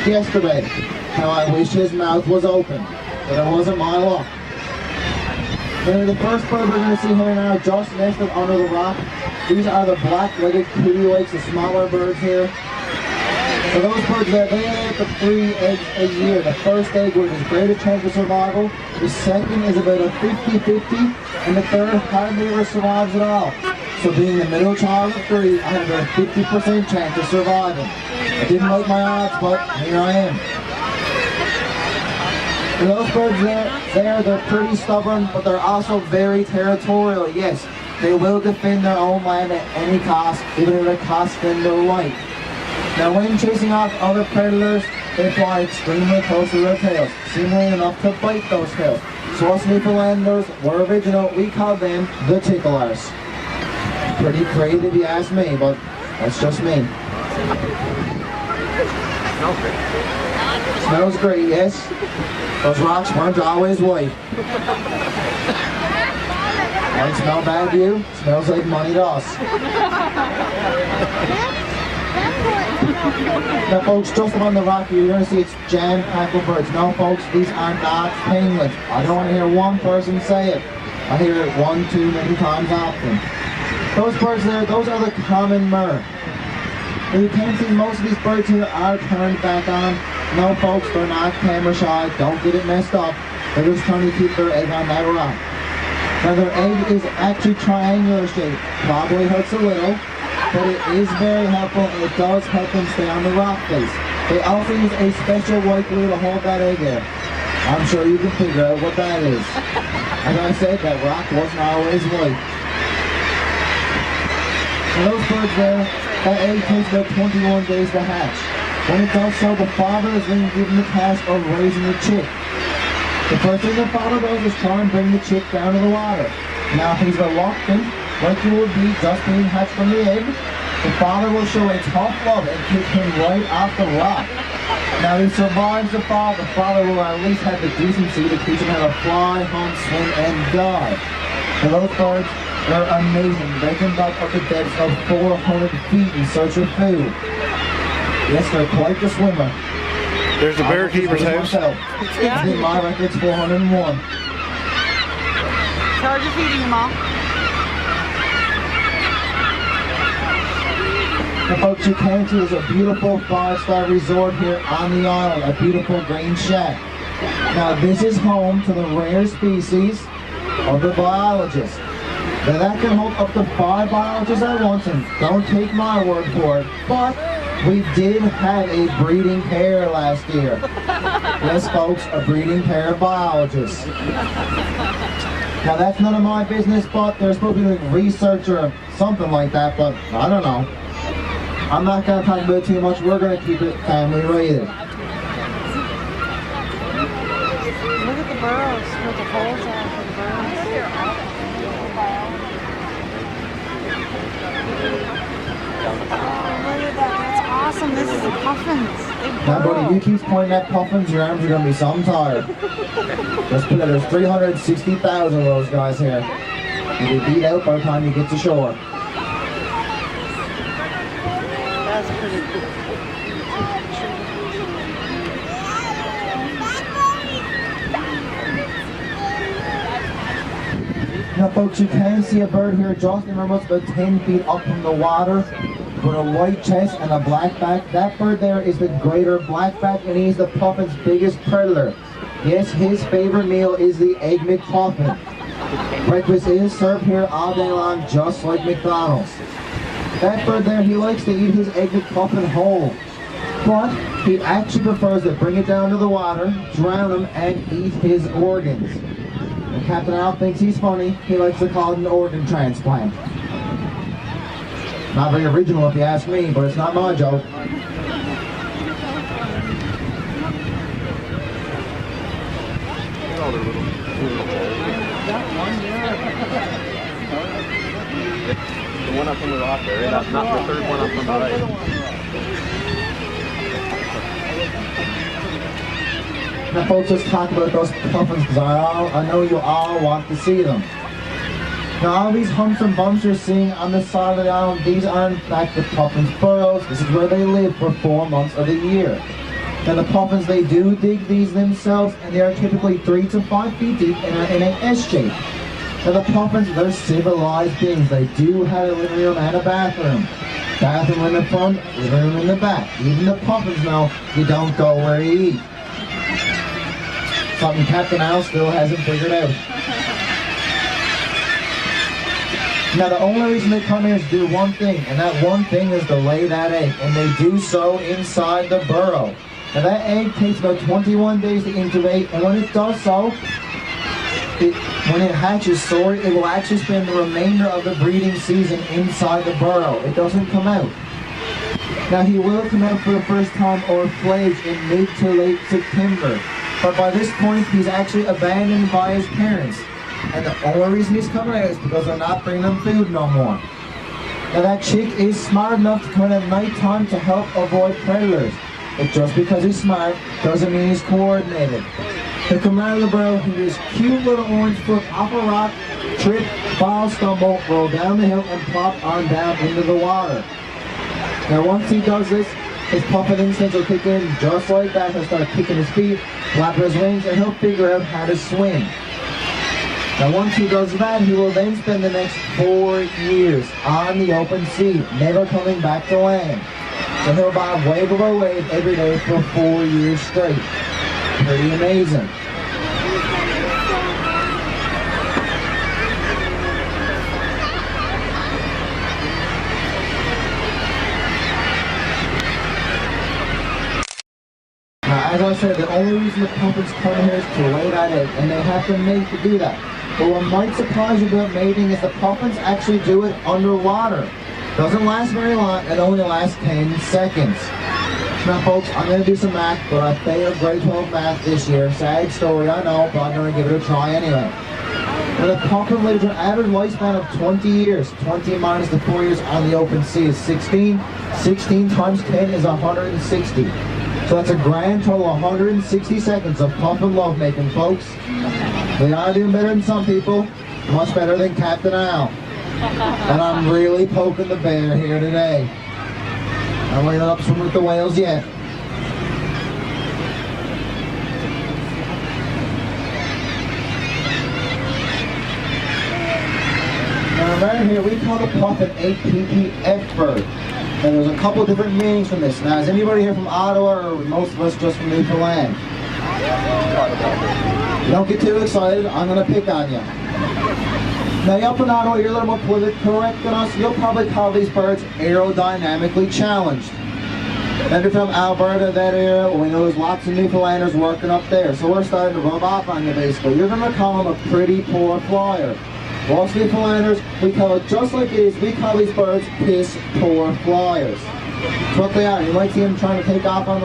yesterday. How I wish his mouth was open, but it wasn't my luck. Now, the first bird we're going to see here now, just nested under the rock. These are the black-legged kittiwakes, the smaller birds here. So those birds there, they lay up to 3 eggs a year. The first egg with its greatest chance of survival. The second is about a 50-50, and the third hardly ever survives at all. So being the middle child of 3, I have a 50% chance of surviving. I didn't like my odds, but here I am. And those birds they're pretty stubborn, but they're also very territorial. Yes, they will defend their own land at any cost, even if it costs them their life. Now when chasing off other predators, they fly extremely close to their tails, seemingly enough to bite those tails. So us Newfoundlanders were original, we call them the ticklers. Pretty creative if you ask me, but that's just me. Smells great, yes. Those rocks weren't always white. Might smell bad to you, smells like money to us. Now folks, just on the rock you're going to see it's jam-packed with birds. No folks, these are not penguins. I don't want to hear one person say it. I hear it one too many times often. Those birds there, those are the common murre. You can see most of these birds here are turned back on. No folks, they're not camera shy, don't get it messed up. They're just trying to keep their egg on that rock. Now their egg is actually triangular shaped. Probably hurts a little, but it is very helpful and it does help them stay on the rock face. They also use a special white glue to hold that egg there. I'm sure you can figure out what that is. As I said, that rock wasn't always white. Now those birds there, that egg takes about 21 days to hatch. When it does so, the father is then given the task of raising the chick. The first thing the father does is try and bring the chick down to the water. Now if he's reluctant, like he would be just being hatched from the egg, the father will show a tough love and kick him right off the rock. Now if he survives the father will at least have the decency to teach him how to fly, hunt, swim, and dive. And those birds, they're amazing. They can dive up to depths of 400 feet in search of food. Yes, they're quite the swimmer. There's the bear keeper's house. Yeah. I think my record's 401. Charge of feeding them all. Now folks, you can see there's a beautiful 5-star resort here on the island, a beautiful green shack. Now this is home to the rare species of the biologist. Now that can hold up to 5 biologists at once, and don't take my word for it, but we did have a breeding pair last year. Yes folks, a breeding pair of biologists. Now that's none of my business, but they're supposed to be doing research or something like that, but I don't know. I'm not going to talk about it too much, we're going to keep it family rated. Look at the burrows, where the holes are for the burrows. That's awesome. This is the puffins. Now buddy, you keep pointing at puffins, your arms are going to be some tired. Let's put it, there's 360,000 of those guys here. You'll be beat out by the time you get to shore. That's pretty cool. Now folks, you can see a bird here just remember it's about 10 feet up from the water with a white chest and a black back. That bird there is the greater blackback, and he's the puffin's biggest predator. Yes, his favorite meal is the Egg McPuffin. Breakfast is served here all day long, just like McDonald's. That bird there, he likes to eat his Egg McPuffin whole, but he actually prefers to bring it down to the water, drown him, and eat his organs. And Captain Al thinks he's funny. He likes to call it an organ transplant. Not very original if you ask me, but it's not my joke. The one up on the rock there, not the third one up on the right. Now folks, let's talk about those puffins, because I know you all want to see them. Now all these humps and bumps you're seeing on the side of the island, these are in fact the puffins' burrows. This is where they live for 4 months of the year. Now the puffins, they do dig these themselves, and they are typically 3 to 5 feet deep and are in a S shape. Now the puffins, they're civilized beings. They do have a living room and a bathroom. Bathroom in the front, living room in the back. Even the puffins know you don't go where you eat. Something Captain Al still hasn't figured out. Now the only reason they come here is to do one thing, and that one thing is to lay that egg, and they do so inside the burrow. Now that egg takes about 21 days to incubate, and when it does so, when it hatches, it will actually spend the remainder of the breeding season inside the burrow. It doesn't come out. Now he will come out for the first time or fledge in mid to late September. But by this point, he's actually abandoned by his parents. And the only reason he's coming out is because they're not bringing him food no more. Now that chick is smart enough to come in at night time to help avoid predators. But just because he's smart doesn't mean he's coordinated. He'll come out of the burrow, he his cute little orange foot off a rock, trip, fall, stumble, roll down the hill, and plop on down into the water. Now once he does this, his puffin instincts will kick in just like that. He'll start kicking his feet, flapping his wings, and he'll figure out how to swim. Now once he does that, he will then spend the next 4 years on the open sea, never coming back to land. So he'll bob wave over wave every day for 4 years straight. Pretty amazing. Now, as I said, the only reason the puffins come here is to lay that egg, and they have to mate to do that. But what might surprise you about mating is the puffins actually do it underwater. Doesn't last very long, it only lasts 10 seconds. Now folks, I'm going to do some math, but I failed grade 12 math this year. Sad story, I know, but I'm going to give it a try anyway. Now the puffin lives an average lifespan of 20 years. 20 minus the 4 years on the open sea is 16. 16 times 10 is 160. So that's a grand total of 160 seconds of puffin lovemaking, folks. They are doing better than some people. Much better than Captain Al. And I'm really poking the bear here today. I'm not up swimming with the whales yet. Now right here we call the puffin a PPF bird. And there's a couple different meanings from this. Now is anybody here from Ottawa, or most of us just from Newfoundland? Don't get too excited, I'm going to pick on you. Now up in Ottawa, you're a little more politically correct than us. You'll probably call these birds aerodynamically challenged. And if you're from Alberta, that area, well, we know there's lots of Newfoundlanders working up there. So we're starting to rub off on you basically. You're going to call them a pretty poor flyer. Well, us Newfoundlanders, we call it just like it is. We call these birds piss poor flyers. That's what they are. You might see them trying to take off on